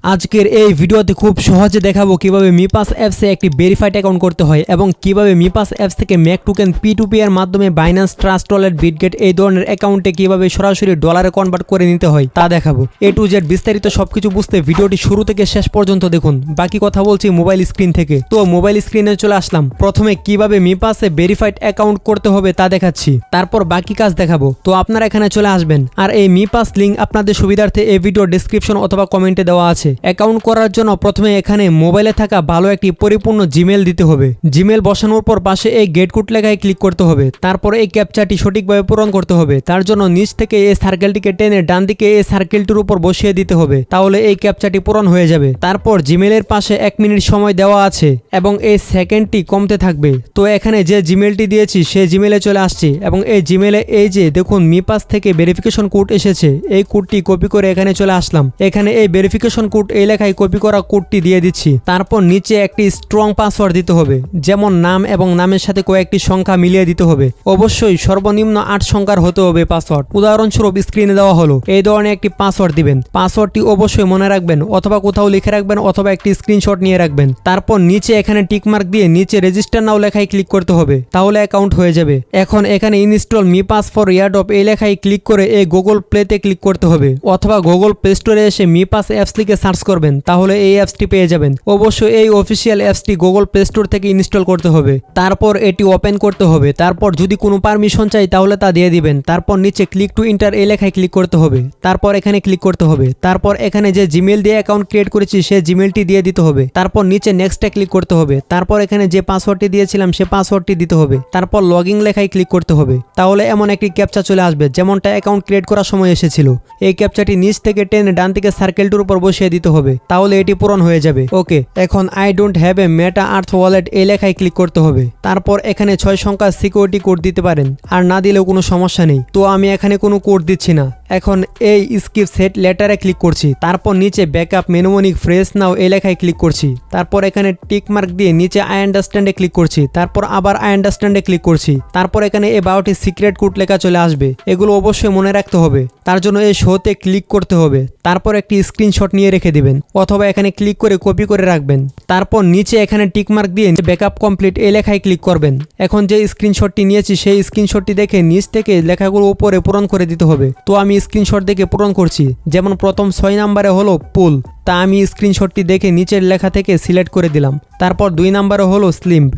আজকের এই ভিডিওতে খুব সহজে দেখাবো কিভাবে মিপাস অ্যাপসে একটি ভেরিফাইড অ্যাকাউন্ট করতে হয় এবং কিভাবে মিপাস অ্যাপস থেকে ম্যাক টোকেন P2P এর মাধ্যমে বাইন্যান্স ট্রাস্ট ওয়ালেট বিটগেট এই ধরনের অ্যাকাউন্টে কিভাবে সরাসরি ডলারে কনভার্ট করে নিতে হয় তা দেখাবো। A to Z বিস্তারিত সবকিছু বুঝতে ভিডিওটি শুরু থেকে শেষ পর্যন্ত দেখুন। বাকি কথা বলছি মোবাইল স্ক্রিন থেকে। তো মোবাইল স্ক্রিনে চলে আসলাম। প্রথমে কিভাবে মিপাসে ভেরিফাইড অ্যাকাউন্ট করতে হবে তা দেখাচ্ছি, তারপর বাকি কাজ দেখাবো। তো আপনারা এখানে চলে আসবেন আর এই মিপাস লিংক আপনাদের সুবিধার্থে এই ভিডিও ডেসক্রিপশন অথবা কমেন্টে দেওয়া আছে। অ্যাকাউন্ট করার জন্য প্রথমে এখানে মোবাইলে থাকা ভালো একটি পরিপূর্ণ জিমেল দিতে হবে। জিমেল বসানোর পর পাশে এই গেট কোড লেখায় ক্লিক করতে হবে। তারপরে এই ক্যাপচাটি সঠিকভাবে পূরণ করতে হবে। তার জন্য নিচ থেকে এই সার্কেলটিকে টেনে ডান দিকে এই সার্কেলটির উপর বসিয়ে দিতে হবে, তাহলে এই ক্যাপচাটি পূরণ হয়ে যাবে। তারপর জিমেলের পাশে 1 মিনিট সময় দেওয়া আছে এবং এই সেকেন্ডটি কমতে থাকবে। তো এখানে যে জিমেলটি দিয়েছি সেই জিমেলে চলে আসছি এবং এই জিমেলে এই যে দেখুন মিপাস থেকে ভেরিফিকেশন কোড এসেছে, এই কোডটি কপি করে এখানে চলে আসলাম। এখানে এই ভেরিফিকেশন কোড এই লেখায় কপি করা কোডটি দিয়ে দিচ্ছি। তারপর নিচে একটি স্ট্রং পাসওয়ার্ড দিতে হবে, যেমন নাম এবং নামের সাথে কয়েকটি সংখ্যা মিলিয়ে দিতে হবে। অবশ্যই সর্বনিম্ন 8 সংখ্যার হতে হবে পাসওয়ার্ড। উদাহরণস্বরূপ স্ক্রিনে দেওয়া হলো এই ধরনের একটি পাসওয়ার্ড দিবেন। পাসওয়ার্ডটি অবশ্যই মনে রাখবেন অথবা কোথাও লিখে রাখবেন অথবা একটি স্ক্রিনশট নিয়ে রাখবেন। তারপর নিচে এখানে টিকমার্ক দিয়ে নিচে রেজিস্টার নাও লেখায় ক্লিক করতে হবে, তাহলে অ্যাকাউন্ট হয়ে যাবে। এখন এখানে ইনস্টল মিপাস ফর এয়ারড্রপ এই লেখায় ক্লিক করে এই গুগল প্লেতে ক্লিক করতে হবে অথবা গুগল প্লে স্টোরে এসে মিপাস অ্যাপস লিখে সার্চ করবেন, তাহলে এই অ্যাপসটি পেয়ে যাবেন। অবশ্যই এই অফিসিয়াল অ্যাপসটি গুগল প্লে স্টোর থেকে ইনস্টল করতে হবে। তারপর এটি ওপেন করতে হবে। তারপর যদি কোনো পারমিশন চাই তাহলে তা দিয়ে দিবেন। তারপর নিচে ক্লিক টু এন্টার এই লেখায় ক্লিক করতে হবে। তারপর এখানে ক্লিক করতে হবে। তারপর এখানে যে জিমেল দিয়ে অ্যাকাউন্ট ক্রিয়েট করেছি সেই জিমেলটি দিয়ে দিতে হবে। তারপর নিচে নেক্সটে ক্লিক করতে হবে। তারপর এখানে যে পাসওয়ার্ডটি দিয়েছিলাম সে পাসওয়ার্ডটি দিতে হবে। তারপর লগইন লেখায় ক্লিক করতে হবে, তাহলে এমন একটি ক্যাপচা চলে আসবে যেমনটা অ্যাকাউন্ট ক্রিয়েট করার সময় এসেছিল। এই ক্যাপচাটি নিচ থেকে টেনে ডান দিকে সার্কেলটির উপর বসিয়ে দিতে হবে, তাহলে এটি পূরণ হয়ে যাবে। ওকে, এখন I don't have a meta earth wallet এই লেখায় ক্লিক করতে হবে। তারপর এখানে 6 সংখ্যার সিকিউরিটি কোড দিতে পারেন, আর না দিলেও কোনো সমস্যা নেই। তো আমি এখানে কোনো কোড দিচ্ছি না। এখন এই স্কিপ সেট লেটারে ক্লিক করছি। তারপর নিচে ব্যাকআপ মেনুমনিক ফ্রেশ নাও এই লেখায় ক্লিক করছি। তারপর এখানে টিক মার্ক দিয়ে নিচে আই আন্ডারস্ট্যান্ডে ক্লিক করছি। তারপর আবার আই আন্ডারস্ট্যান্ডে ক্লিক করছি। তারপর এখানে এই 12টি সিক্রেট কোড লেখা চলে আসবে, এগুলো অবশ্যই মনে রাখতে হবে। তার জন্য এই শোতে ক্লিক করতে হবে। তারপর একটি স্ক্রিনশট নিয়ে রেখে দিবেন অথবা এখানে ক্লিক করে কপি করে রাখবেন। তারপর নিচে এখানে টিক মার্ক দিয়ে ব্যাকআপ কমপ্লিট এই লেখায় ক্লিক করবেন। এখন যে স্ক্রিনশটটি নিয়েছি সেই স্ক্রিনশটটি দেখে নিচ থেকে লেখাগুলো উপরে পূরণ করে দিতে হবে। তো আমি স্ক্রিনশট দেখে পূরণ করছি। যেমন প্রথম 6 নম্বরে হলো পুল, তা আমি স্ক্রিনশটটি দেখে নিচের লেখা থেকে সিলেক্ট করে দিলাম। তারপর 2 নম্বরে হলো স্লিম্প,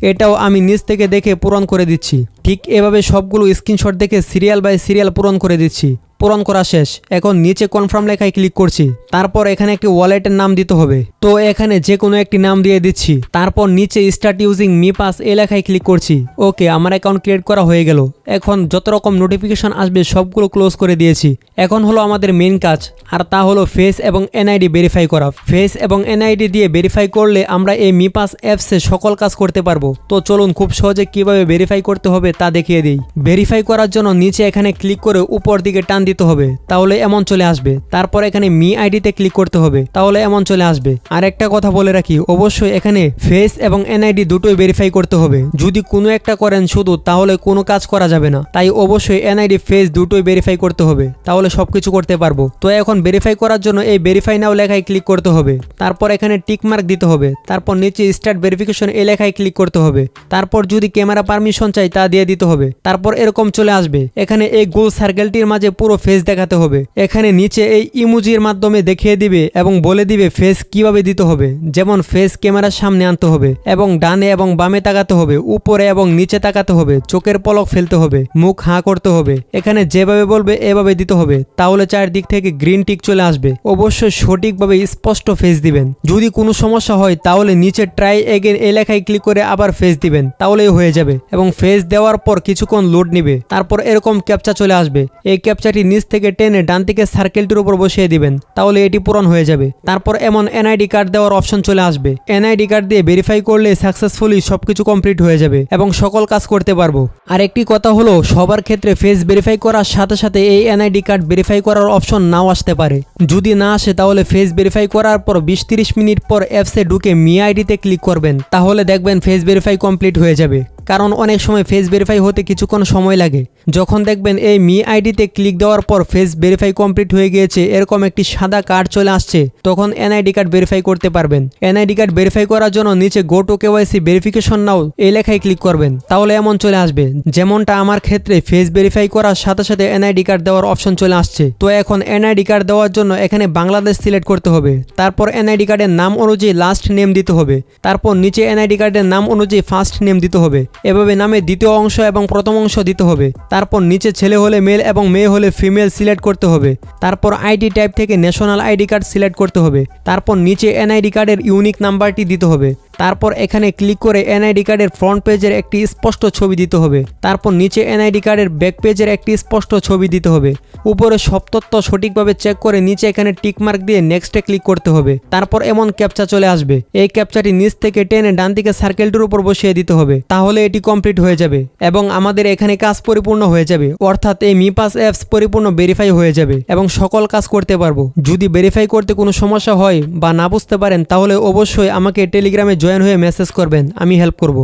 এটাও আমি নিচ থেকে দেখে পূরণ করে দিচ্ছি। ঠিক এভাবে সবগুলো স্ক্রিনশট দেখে সিরিয়াল বাই সিরিয়াল পূরণ করে দিচ্ছি। পূরণ করা শেষ। এখন নিচে কনফার্ম লেখায় ক্লিক করছি। তারপর এখানে একটি ওয়ালেটের নাম দিতে হবে, তো এখানে যে কোনো একটি নাম দিয়ে দিচ্ছি। তারপর নিচে স্টার্ট ইউজিং মিপাস এই লেখায় ক্লিক করছি। ওকে, আমার অ্যাকাউন্ট ক্রিয়েট করা হয়ে গেল। এখন যত রকম নোটিফিকেশন আসবে সবগুলো ক্লোজ করে দিয়েছি। এখন হলো আমাদের মেইন কাজ, আর তা হলো ফেস এবং এনআইডি ভেরিফাই করা। ফেস এবং এনআইডি দিয়ে ভেরিফাই করলে আমরা এই মিপাস অ্যাপসে সকল কাজ করতে পারবো। তো চলুন খুব সহজে কিভাবে ভেরিফাই করতে হবে তা দেখিয়ে দিই। ভেরিফাই করার জন্য নিচে এখানে ক্লিক করে উপর দিকে টান দিতে হবে, তাহলে এমন চলে আসবে। তারপর এখানে মি আইডিতে ক্লিক করতে হবে, তাহলে এমন চলে আসবে। আর একটা কথা বলে রাখি, অবশ্যই এখানে ফেস এবং এনআইডি দুটোই ভেরিফাই করতে হবে। যদি কোনো একটা করেন শুধু, তাহলে কোনো কাজ করা যাবে না। তাই অবশ্যই এনআইডি ফেস দুটোই ভেরিফাই করতে হবে, তাহলে সবকিছু করতে পারবো। তো এখন ভেরিফাই করার জন্য এই ভেরিফাই নাও লেখায় ক্লিক করতে হবে। তারপর এখানে টিক মার্ক দিতে হবে। তারপর নিচে স্টার্ট ভেরিফিকেশন এই লেখায় ক্লিক করতে হবে। তারপর যদি ক্যামেরা পারমিশন চাই তা দিয়ে দিতে হবে। তারপর এরকম চলে আসবে। এখানে এই গোল সার্কেলটির মাঝে পুরো ফেস দেখাতে হবে। এখানে নিচে এই ইমোজির মাধ্যমে দেখিয়ে দিবে এবং বলে দিবে ফেস কিভাবে দিতে হবে। যেমন ফেস ক্যামেরার সামনে আনতে হবে এবং ডানে এবং বামে তাকাতে হবে, উপরে এবং নিচে তাকাতে হবে, চোখের পলক ফেলতে হবে, মুখ হাঁ করতে হবে। এখানে যেভাবে বলবে এভাবে দিতে হবে, তাহলে চারদিক থেকে গ্রিন টিক চলে আসবে। অবশ্যই সঠিকভাবে স্পষ্ট ফেস দিবেন। যদি কোনো সমস্যা হয় তাহলে নিচে ট্রাই এগেন এই লেখায় ক্লিক করে আবার ফেস দিবেন, তাহলেই হয়ে যাবে। এবং ফেস দেওয়ার পর কিছুক্ষণ লোড নিবে। তারপর এরকম ক্যাপচা চলে আসবে। এই ক্যাপচাটি নিচ থেকে টেনে ডান দিকে সার্কেলটির উপর বসিয়ে দিবেন, তাহলে এটি পূরণ হয়ে যাবে। তারপর এমন এনআইডি কার্ড দেওয়ার অপশন চলে আসবে। এনআইডি কার্ড দিয়ে ভেরিফাই করলে সাকসেসফুলি সবকিছু কমপ্লিট হয়ে যাবে এবং সকল কাজ করতে পারবো। আর একটি কথা হলো, সবার ক্ষেত্রে ফেস ভেরিফাই করার সাথে সাথে এই এনআইডি কার্ড ভেরিফাই করার অপশন নাও আসতে পারে। যদি না আসে তাহলে ফেস ভেরিফাই করার পর 20-30 মিনিট পর অ্যাপসে ঢুকে মি আইডিতে ক্লিক করবেন, তাহলে দেখবেন ফেস ভেরিফাই কমপ্লিট হয়ে যাবে। কারণ অনেক সময় ফেস ভেরিফাই হতে কিছুক্ষণ সময় লাগে। যখন দেখবেন এই মি আইডিতে ক্লিক দেওয়ার পর ফেস ভেরিফাই কমপ্লিট হয়ে গিয়েছে, এরকম একটি সাদা কার্ড চলে আসছে, তখন এনআইডি কার্ড ভেরিফাই করতে পারবেন। এনআইডি কার্ড ভেরিফাই করার জন্য নিচে গো টু কেওয়াইসি ভেরিফিকেশন নাও এই লেখায় ক্লিক করবেন, তাহলে এমন চলে আসবে। যেমনটা আমার ক্ষেত্রে ফেস ভেরিফাই করার সাথে সাথে এনআইডি কার্ড দেওয়ার অপশন চলে আসছে। তো এখন এনআইডি কার্ড দেওয়ার জন্য এখানে বাংলাদেশ সিলেক্ট করতে হবে, তারপর এনআইডি কার্ডের নাম অনুযায়ী লাস্ট নেম দিতে হবে, তারপর নিচে এনআইডি কার্ডের নাম অনুযায়ী ফার্স্ট নেম দিতে হবে। এভাবে নামের দ্বিতীয় অংশ এবং প্রথম অংশ দিতে হবে। তারপর নিচে ছেলে হলে মেল এবং মেয়ে হলে ফিমেল সিলেক্ট করতে হবে। তারপর আইডি টাইপ থেকে ন্যাশনাল আইডি কার্ড সিলেক্ট করতে হবে। তারপর নিচে এনআইডি কার্ডের ইউনিক নাম্বারটি দিতে হবে। তারপর এখানে ক্লিক করে এনআইডি কার্ডের ফ্রন্ট পেজের একটি স্পষ্ট ছবি দিতে হবে। তারপর নিচে এনআইডি কার্ডের ব্যাক পেজের একটি স্পষ্ট ছবি দিতে হবে। উপরে সব তথ্য সঠিকভাবে চেক করে নিচে এখানে টিকমার্ক দিয়ে নেক্সটে ক্লিক করতে হবে। তারপর এমন ক্যাপচা চলে আসবে, এই ক্যাপচাটি নিচ থেকে টেনে ডান দিকে সার্কেলটির উপর বসিয়ে দিতে হবে, তাহলে এটি কমপ্লিট হয়ে যাবে এবং আমাদের এখানে কাজ পরিপূর্ণ হয়ে যাবে। অর্থাৎ এই মি পাস অ্যাপস পরিপূর্ণ ভেরিফাই হয়ে যাবে এবং সকল কাজ করতে পারবো। যদি ভেরিফাই করতে কোনো সমস্যা হয় বা না বুঝতে পারেন, তাহলে অবশ্যই আমাকে টেলিগ্রামে জয়েন হয়ে মেসেজ করবেন, আমি হেল্প করব।